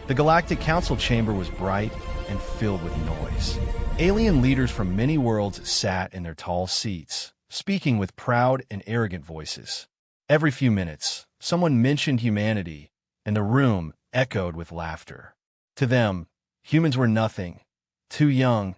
The Galactic Council chamber was bright and filled with noise. Alien leaders from many worlds sat in their tall seats, speaking with proud and arrogant voices. Every few minutes, someone mentioned humanity, and the room echoed with laughter. To them, humans were nothing, too young,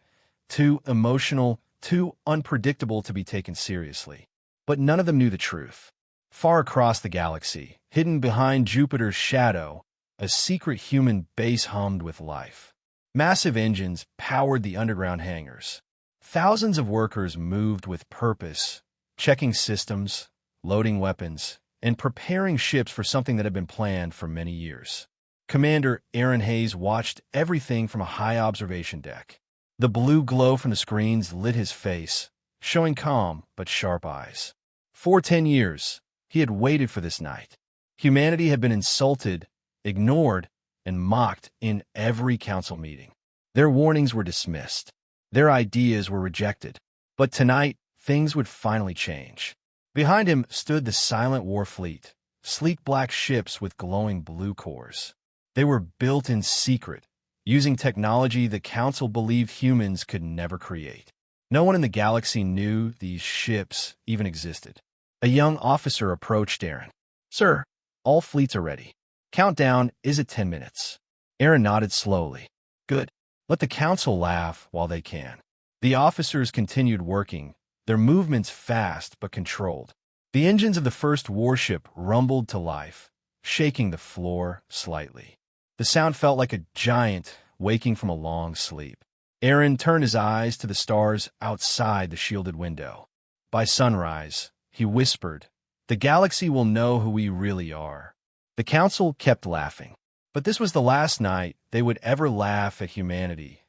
too emotional, too unpredictable to be taken seriously. But none of them knew the truth. Far across the galaxy, hidden behind Jupiter's shadow, a secret human base hummed with life. Massive engines powered the underground hangars. Thousands of workers moved with purpose, checking systems, loading weapons, and preparing ships for something that had been planned for many years. Commander Aaron Hayes watched everything from a high observation deck. The blue glow from the screens lit his face, showing calm but sharp eyes. For 10 years, he had waited for this night. Humanity had been insulted, ignored, and mocked in every council meeting. Their warnings were dismissed. Their ideas were rejected. But tonight, things would finally change. Behind him stood the silent Warfleet, sleek black ships with glowing blue cores. They were built in secret, using technology the Council believed humans could never create. No one in the galaxy knew these ships even existed. A young officer approached Aaron. "Sir, all fleets are ready. Countdown is at 10 minutes. Aaron nodded slowly. "Good. Let the Council laugh while they can." The officers continued working, their movements fast but controlled. The engines of the first warship rumbled to life, shaking the floor slightly. The sound felt like a giant waking from a long sleep. Aaron turned his eyes to the stars outside the shielded window. By sunrise, he whispered, "The galaxy will know who we really are." The Council kept laughing. But this was the last night they would ever laugh at humanity.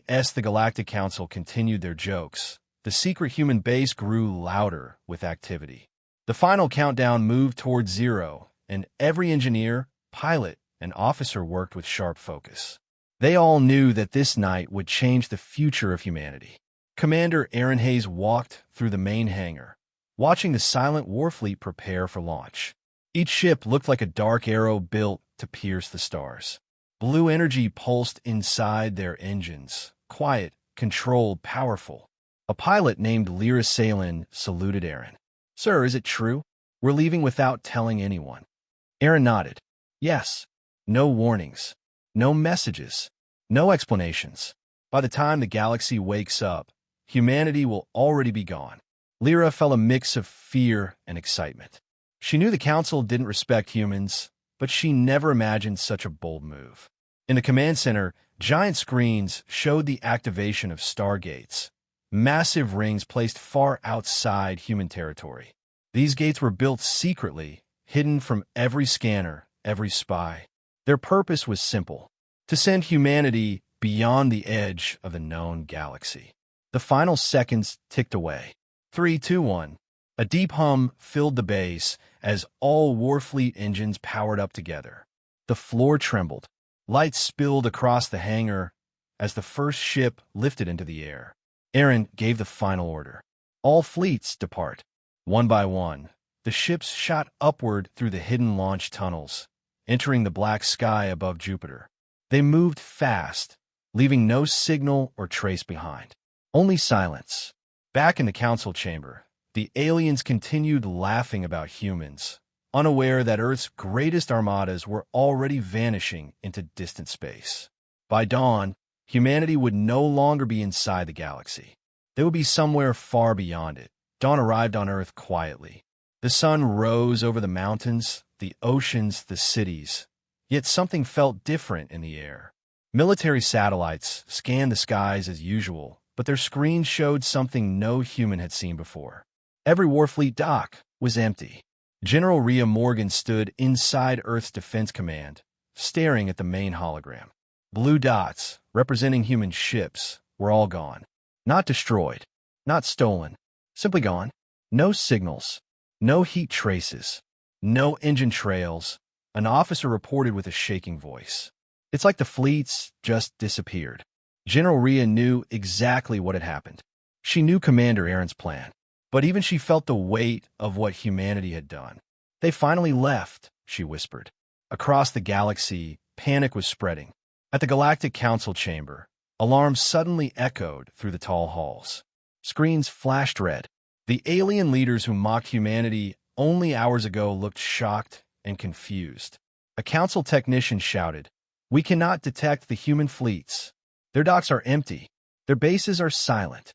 As the Galactic Council continued their jokes, the secret human base grew louder with activity. The final countdown moved toward 0, and every engineer, pilot, and officer worked with sharp focus. They all knew that this night would change the future of humanity. Commander Aaron Hayes walked through the main hangar, watching the silent Warfleet prepare for launch. Each ship looked like a dark arrow built to pierce the stars. Blue energy pulsed inside their engines, quiet, controlled, powerful. A pilot named Lyra Salin saluted Aaron. "Sir, is it true? We're leaving without telling anyone." Aaron nodded. "Yes. No warnings. No messages. No explanations. By the time the galaxy wakes up, humanity will already be gone." Lyra felt a mix of fear and excitement. She knew the Council didn't respect humans, but she never imagined such a bold move. In the command center, giant screens showed the activation of stargates, massive rings placed far outside human territory. These gates were built secretly, hidden from every scanner, every spy. Their purpose was simple: to send humanity beyond the edge of the known galaxy. The final seconds ticked away. 3, 2, 1. A deep hum filled the base as all Warfleet engines powered up together. The floor trembled. Lights spilled across the hangar as the first ship lifted into the air. Aaron gave the final order. "All fleets depart." One by one, the ships shot upward through the hidden launch tunnels, entering the black sky above Jupiter. They moved fast, leaving no signal or trace behind. Only silence. Back in the Council chamber, the aliens continued laughing about humans, unaware that Earth's greatest armadas were already vanishing into distant space. By dawn, humanity would no longer be inside the galaxy. They would be somewhere far beyond it. Dawn arrived on Earth quietly. The sun rose over the mountains, the oceans, the cities. Yet something felt different in the air. Military satellites scanned the skies as usual, but their screens showed something no human had seen before. Every Warfleet dock was empty. General Rhea Morgan stood inside Earth's Defense Command, staring at the main hologram. Blue dots, representing human ships, were all gone. Not destroyed, not stolen, simply gone. No signals, no heat traces, no engine trails. An officer reported with a shaking voice. "It's like the fleets just disappeared." General Rhea knew exactly what had happened. She knew Commander Aaron's plan, but even she felt the weight of what humanity had done. "They finally left," she whispered. Across the galaxy, panic was spreading. At the Galactic Council chamber, alarms suddenly echoed through the tall halls. Screens flashed red. The alien leaders who mocked humanity only hours ago looked shocked and confused. A council technician shouted, "We cannot detect the human fleets. Their docks are empty. Their bases are silent."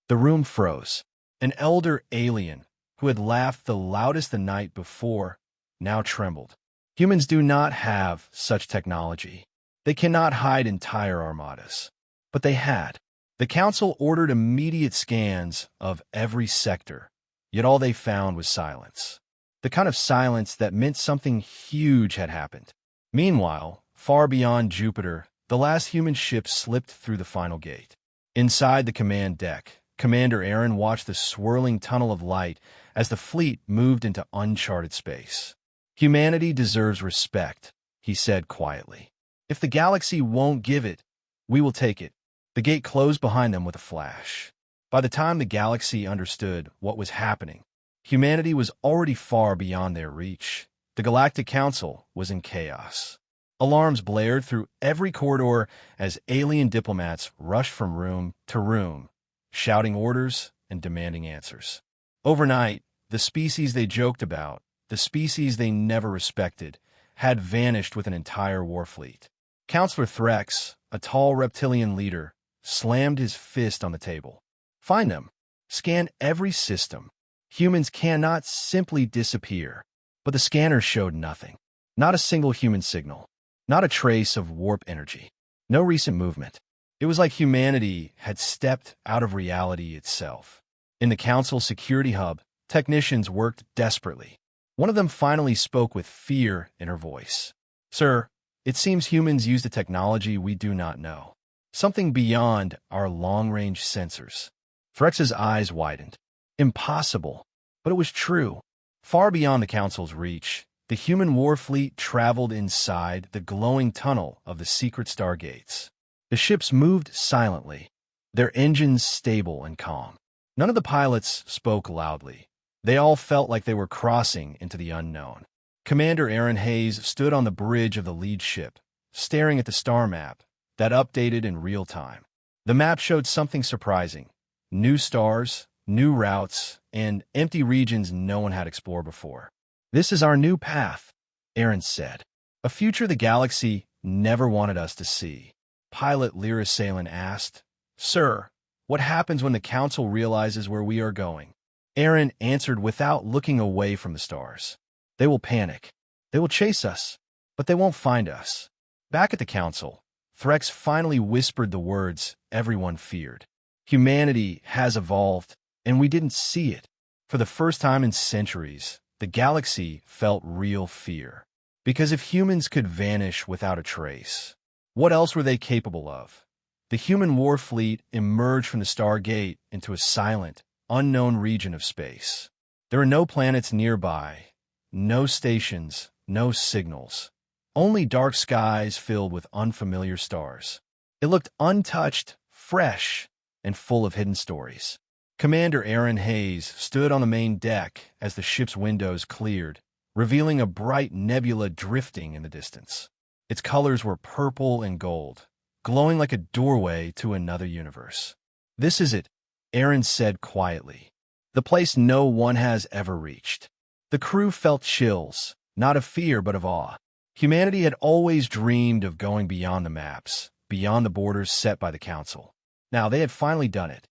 The room froze. An elder alien, who had laughed the loudest the night before, now trembled. Humans do not have such technology. They cannot hide entire armadas. But they had. The council ordered immediate scans of every sector, yet all they found was silence. The kind of silence that meant something huge had happened. Meanwhile, far beyond Jupiter, the last human ship slipped through the final gate. Inside the command deck, Commander Aaron watched the swirling tunnel of light as the fleet moved into uncharted space. "Humanity deserves respect," he said quietly. "If the galaxy won't give it, we will take it." The gate closed behind them with a flash. By the time the galaxy understood what was happening, humanity was already far beyond their reach. The Galactic Council was in chaos. Alarms blared through every corridor as alien diplomats rushed from room to room, shouting orders and demanding answers. Overnight, the species they joked about, the species they never respected, had vanished with an entire Warfleet. Counselor Threx, a tall reptilian leader, slammed his fist on the table. "Find them. Scan every system. Humans cannot simply disappear." But the scanners showed nothing. Not a single human signal. Not a trace of warp energy. No recent movement. It was like humanity had stepped out of reality itself. In the Council security hub, technicians worked desperately. One of them finally spoke with fear in her voice. "Sir, it seems humans use the technology we do not know. Something beyond our long-range sensors." Threx's eyes widened. Impossible. But it was true. Far beyond the Council's reach, the human Warfleet traveled inside the glowing tunnel of the secret stargates. The ships moved silently, their engines stable and calm. None of the pilots spoke loudly. They all felt like they were crossing into the unknown. Commander Aaron Hayes stood on the bridge of the lead ship, staring at the star map that updated in real time. The map showed something surprising: new stars, new routes, and empty regions no one had explored before. "This is our new path," Aaron said. "A future the galaxy never wanted us to see." Pilot Lyra Salen asked, "Sir, what happens when the Council realizes where we are going?" Aaron answered without looking away from the stars. "They will panic. They will chase us, but they won't find us." Back at the Council, Threx finally whispered the words everyone feared. "Humanity has evolved, and we didn't see it." For the first time in centuries, the galaxy felt real fear. Because if humans could vanish without a trace, what else were they capable of? The human Warfleet emerged from the Stargate into a silent, unknown region of space. There are no planets nearby, no stations, no signals. Only dark skies filled with unfamiliar stars. It looked untouched, fresh, and full of hidden stories. Commander Aaron Hayes stood on the main deck as the ship's windows cleared, revealing a bright nebula drifting in the distance. Its colors were purple and gold, glowing like a doorway to another universe. "This is it," Aaron said quietly. "The place no one has ever reached." The crew felt chills, not of fear but of awe. Humanity had always dreamed of going beyond the maps, beyond the borders set by the Council. Now they had finally done it.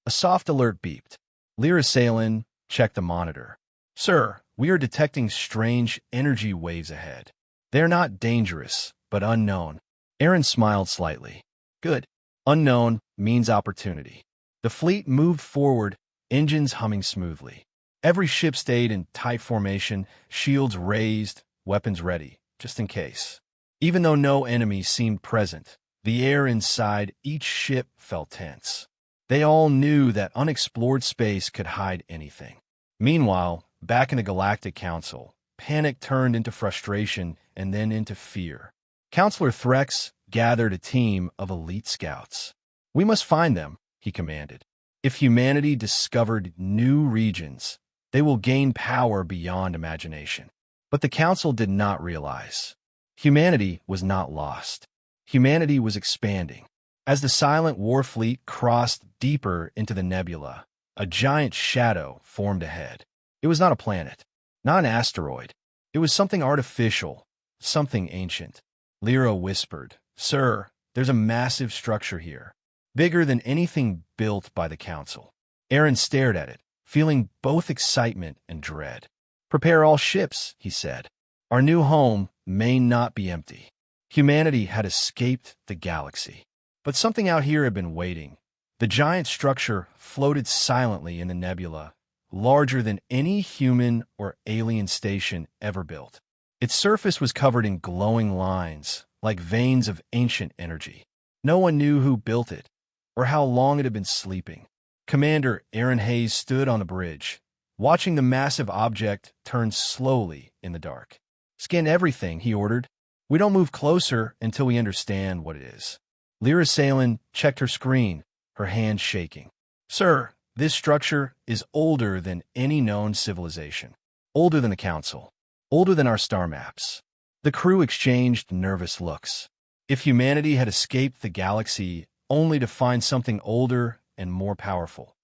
A soft alert beeped. Lyra Salen checked the monitor. "Sir, we are detecting strange energy waves ahead. They are not dangerous, but unknown." Aaron smiled slightly. "Good. Unknown means opportunity." The fleet moved forward, engines humming smoothly. Every ship stayed in tight formation, shields raised, weapons ready, just in case. Even though no enemy seemed present, the air inside each ship felt tense. They all knew that unexplored space could hide anything. Meanwhile, back in the Galactic Council, panic turned into frustration and then into fear. Counselor Threx gathered a team of elite scouts. "We must find them," he commanded. "If humanity discovered new regions, they will gain power beyond imagination." But the Council did not realize. Humanity was not lost. Humanity was expanding. As the silent Warfleet crossed deeper into the nebula, a giant shadow formed ahead. It was not a planet, not an asteroid. It was something artificial, something ancient. Lyra whispered, "Sir, there's a massive structure here, bigger than anything built by the Council." Aaron stared at it, feeling both excitement and dread. "Prepare all ships," he said. "Our new home may not be empty." Humanity had escaped the galaxy, but something out here had been waiting. The giant structure floated silently in the nebula, larger than any human or alien station ever built. Its surface was covered in glowing lines, like veins of ancient energy. No one knew who built it, or how long it had been sleeping. Commander Aaron Hayes stood on the bridge, watching the massive object turn slowly in the dark. "Scan everything," he ordered. "We don't move closer until we understand what it is." Lyra Salen checked her screen, her hands shaking. "Sir, this structure is older than any known civilization. Older than the Council. Older than our star maps." The crew exchanged nervous looks. If humanity had escaped the galaxy only to find something older and more powerful,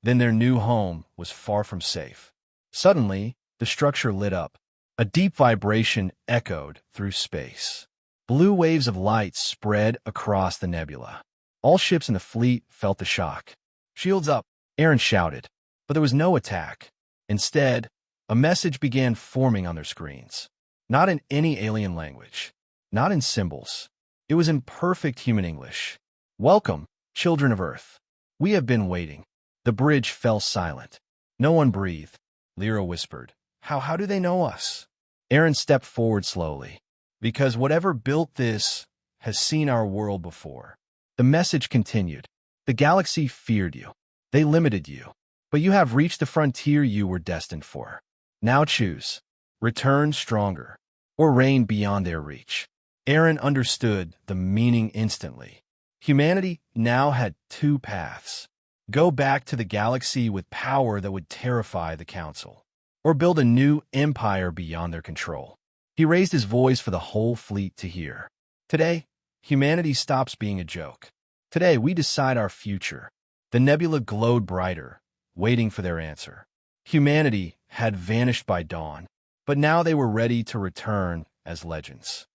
then their new home was far from safe. Suddenly, the structure lit up. A deep vibration echoed through space. Blue waves of light spread across the nebula. All ships in the fleet felt the shock. "Shields up," Aaron shouted. But there was no attack. Instead, a message began forming on their screens. Not in any alien language. Not in symbols. It was in perfect human English. "Welcome, children of Earth. We have been waiting." The bridge fell silent. No one breathed. Lyra whispered, How do they know us?" Aaron stepped forward slowly. "Because whatever built this has seen our world before." The message continued. "The galaxy feared you. They limited you. But you have reached the frontier you were destined for. Now choose. Return stronger, or reign beyond their reach." Aaron understood the meaning instantly. Humanity now had two paths. Go back to the galaxy with power that would terrify the Council, or build a new empire beyond their control. He raised his voice for the whole fleet to hear. "Today, humanity stops being a joke. Today, we decide our future." The nebula glowed brighter, waiting for their answer. Humanity had vanished by dawn, but now they were ready to return as legends.